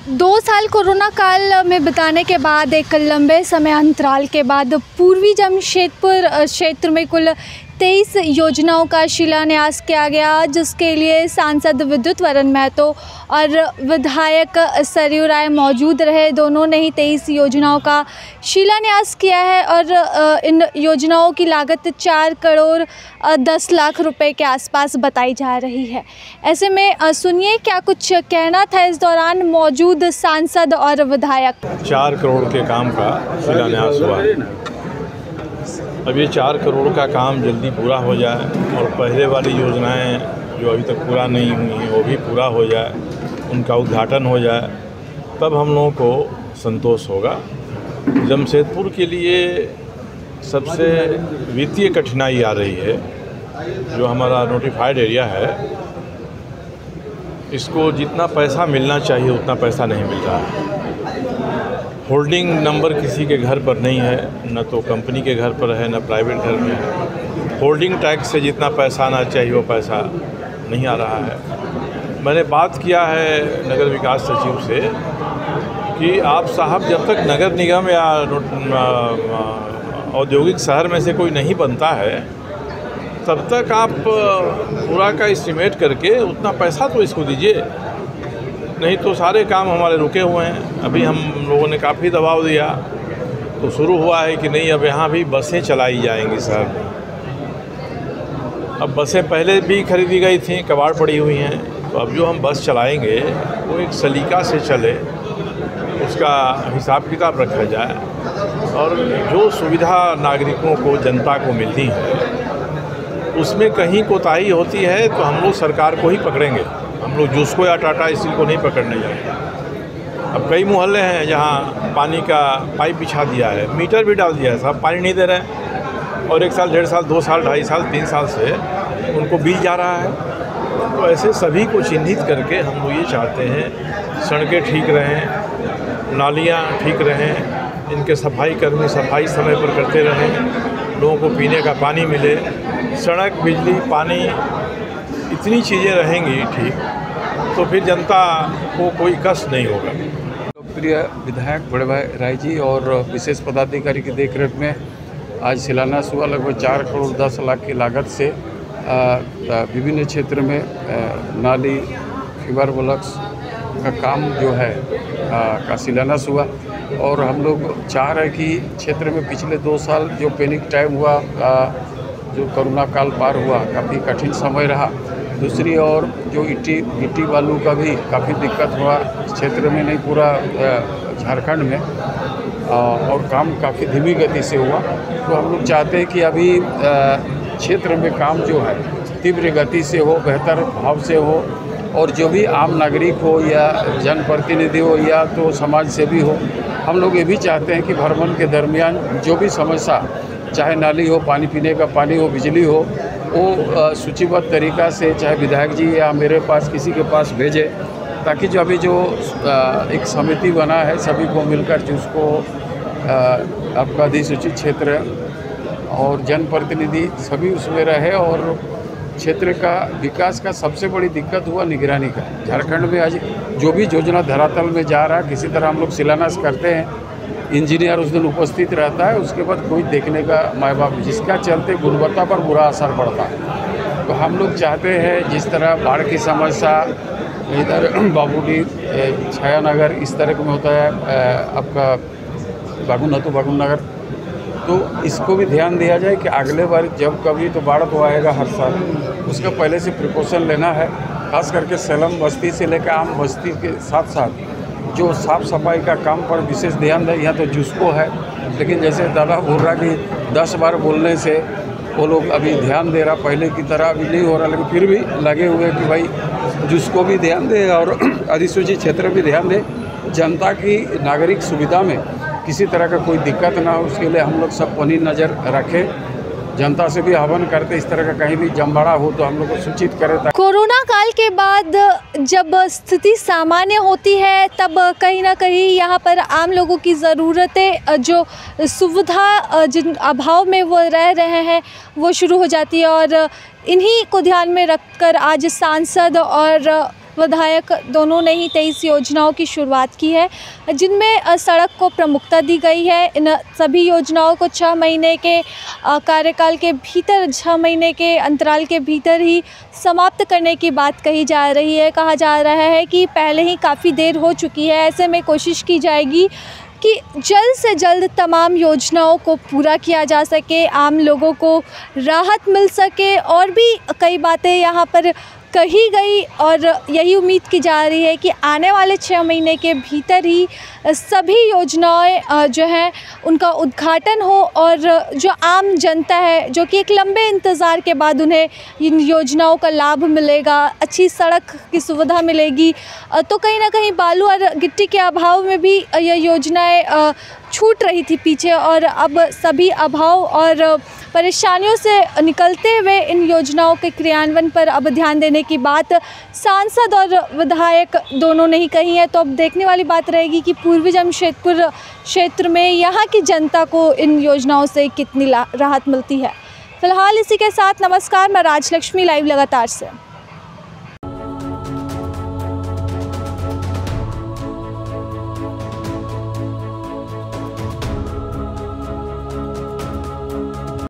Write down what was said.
2 साल कोरोना काल में बिताने के बाद एक लंबे समय अंतराल के बाद पूर्वी जमशेदपुर क्षेत्र में कुल 23 योजनाओं का शिलान्यास किया गया, जिसके लिए सांसद विद्युत वरण महतो और विधायक सरयू राय मौजूद रहे। दोनों ने ही 23 योजनाओं का शिलान्यास किया है और इन योजनाओं की लागत 4 करोड़ 10 लाख रुपए के आसपास बताई जा रही है। ऐसे में सुनिए क्या कुछ कहना था इस दौरान मौजूद सांसद और विधायक। 4 करोड़ के काम का शिलान्यास हुआ है। अब ये 4 करोड़ का काम जल्दी पूरा हो जाए और पहले वाली योजनाएं जो अभी तक पूरा नहीं हुई हैं वो भी पूरा हो जाए, उनका उद्घाटन हो जाए, तब हम लोगों को संतोष होगा। जमशेदपुर के लिए सबसे वित्तीय कठिनाई आ रही है। जो हमारा नोटिफाइड एरिया है, इसको जितना पैसा मिलना चाहिए उतना पैसा नहीं मिल रहा है। होल्डिंग नंबर किसी के घर पर नहीं है, न तो कंपनी के घर पर है, न प्राइवेट घर में है। होल्डिंग टैक्स से जितना पैसा आना चाहिए वो पैसा नहीं आ रहा है। मैंने बात किया है नगर विकास सचिव से कि आप साहब जब तक नगर निगम या औद्योगिक शहर में से कोई नहीं बनता है तब तक आप पूरा का एस्टिमेट करके उतना पैसा तो इसको दीजिए, नहीं तो सारे काम हमारे रुके हुए हैं। अभी हम लोगों ने काफ़ी दबाव दिया तो शुरू हुआ है कि नहीं अब यहाँ भी बसें चलाई जाएंगी शहर में। अब बसें पहले भी खरीदी गई थी, कबाड़ पड़ी हुई हैं, तो अब जो हम बस चलाएंगे वो एक सलीका से चले, उसका हिसाब किताब रखा जाए और जो सुविधा नागरिकों को, जनता को मिलती है उसमें कहीं कोताही होती है तो हम लोग सरकार को ही पकड़ेंगे। हम लोग जूस्को या टाटा स्टील को नहीं पकड़ने जाएंगे। अब कई मोहल्ले हैं जहां पानी का पाइप बिछा दिया है, मीटर भी डाल दिया है, साहब पानी नहीं दे रहे हैं और 1 साल, 1.5 साल, 2 साल, 2.5 साल, 3 साल से उनको बिल जा रहा है। तो ऐसे सभी को चिन्हित करके हम लोग ये चाहते हैं सड़कें ठीक रहें, नालियाँ ठीक रहें, इनके सफाई कर्मी सफाई समय पर करते रहें, लोगों को पीने का पानी मिले, सड़क, बिजली, पानी, इतनी चीज़ें रहेंगी ठीक तो फिर जनता को कोई कष्ट नहीं होगा। प्रिय विधायक बड़े भाई राय जी और विशेष पदाधिकारी की देखरेख में आज शिलान्यास हुआ। लगभग 4 करोड़ 10 लाख की लागत से विभिन्न क्षेत्र में नाली, फीवर ब्लॉक्स का काम जो है का शिलान्यास हुआ। और हम लोग चाह रहे कि क्षेत्र में पिछले 2 साल जो पैनिक टाइम हुआ, जो कोरोना काल पार हुआ, काफ़ी कठिन समय रहा। दूसरी ओर जो गिट्टी बालू का भी काफ़ी दिक्कत हुआ क्षेत्र में, नहीं पूरा झारखंड में, और काम काफ़ी धीमी गति से हुआ। तो हम लोग चाहते हैं कि अभी क्षेत्र में काम जो है तीव्र गति से हो, बेहतर भाव से हो, और जो भी आम नागरिक हो या जनप्रतिनिधि हो या तो समाज सेवी हो, हम लोग ये भी चाहते हैं कि भ्रमण के दरमियान जो भी समस्या, चाहे नाली हो, पानी पीने का पानी हो, बिजली हो, वो सूचीबद्ध तरीक़ा से चाहे विधायक जी या मेरे पास किसी के पास भेजे, ताकि जो अभी जो एक समिति बना है सभी को मिलकर जिसको आपका अधिसूचित क्षेत्र और जनप्रतिनिधि सभी उसमें रहे। और क्षेत्र का विकास का सबसे बड़ी दिक्कत हुआ निगरानी का। झारखंड में आज जो भी योजना धरातल में जा रहा है, किसी तरह हम लोग शिलान्यास करते हैं, इंजीनियर उस दिन उपस्थित रहता है, उसके बाद कोई देखने का माय बाप, जिसका चलते गुणवत्ता पर बुरा असर पड़ता है। तो हम लोग चाहते हैं जिस तरह बाढ़ की समस्या इधर बाबूडी, छायानगर इस तरह में होता है, आपका बागुन नगर, तो इसको भी ध्यान दिया जाए कि अगले बार जब कभी तो बाढ़ तो आएगा हर साल, उसका पहले से प्रिकॉशन लेना है। खास करके सेलम बस्ती से लेकर आम बस्ती के साथ साथ जो साफ़ सफाई का काम पर विशेष ध्यान दें। यहाँ तो जुस्को है, लेकिन जैसे दादा बोल रहा कि 10 बार बोलने से वो लोग अभी ध्यान दे रहा, पहले की तरह अभी नहीं हो रहा, लेकिन फिर भी लगे हुए कि भाई जुस्को भी ध्यान दे और अधिसूचित क्षेत्र भी ध्यान दे। जनता की नागरिक सुविधा में किसी तरह का कोई दिक्कत ना हो, उसके लिए हम लोग सब पनी नज़र रखें। जनता से भी आह्वान करते इस तरह का कहीं भी जमवाड़ा हो तो हम लोग को सूचित करें। कोरोना काल के बाद जब स्थिति सामान्य होती है तब कहीं ना कहीं यहाँ पर आम लोगों की ज़रूरतें, जो सुविधा जिन अभाव में वो रह रहे हैं, वो शुरू हो जाती है। और इन्हीं को ध्यान में रखकर आज सांसद और विधायक दोनों ने ही 23 योजनाओं की शुरुआत की है, जिनमें सड़क को प्रमुखता दी गई है। इन सभी योजनाओं को 6 महीने के कार्यकाल के भीतर, 6 महीने के अंतराल के भीतर ही समाप्त करने की बात कही जा रही है। कहा जा रहा है कि पहले ही काफ़ी देर हो चुकी है, ऐसे में कोशिश की जाएगी कि जल्द से जल्द तमाम योजनाओं को पूरा किया जा सके, आम लोगों को राहत मिल सके। और भी कई बातें यहाँ पर कही गई और यही उम्मीद की जा रही है कि आने वाले 6 महीने के भीतर ही सभी योजनाएं जो हैं उनका उद्घाटन हो और जो आम जनता है, जो कि एक लंबे इंतज़ार के बाद उन्हें इन योजनाओं का लाभ मिलेगा, अच्छी सड़क की सुविधा मिलेगी। तो कहीं ना कहीं बालू और गिट्टी के अभाव में भी यह योजनाएं छूट रही थी पीछे, और अब सभी अभाव और परेशानियों से निकलते हुए इन योजनाओं के क्रियान्वयन पर अब ध्यान देने की बात सांसद और विधायक दोनों ने ही कही है। तो अब देखने वाली बात रहेगी कि पूर्वी जमशेदपुर क्षेत्र में यहाँ की जनता को इन योजनाओं से कितनी राहत मिलती है। फिलहाल इसी के साथ नमस्कार, मैं राजलक्ष्मी, लाइव लगातार से।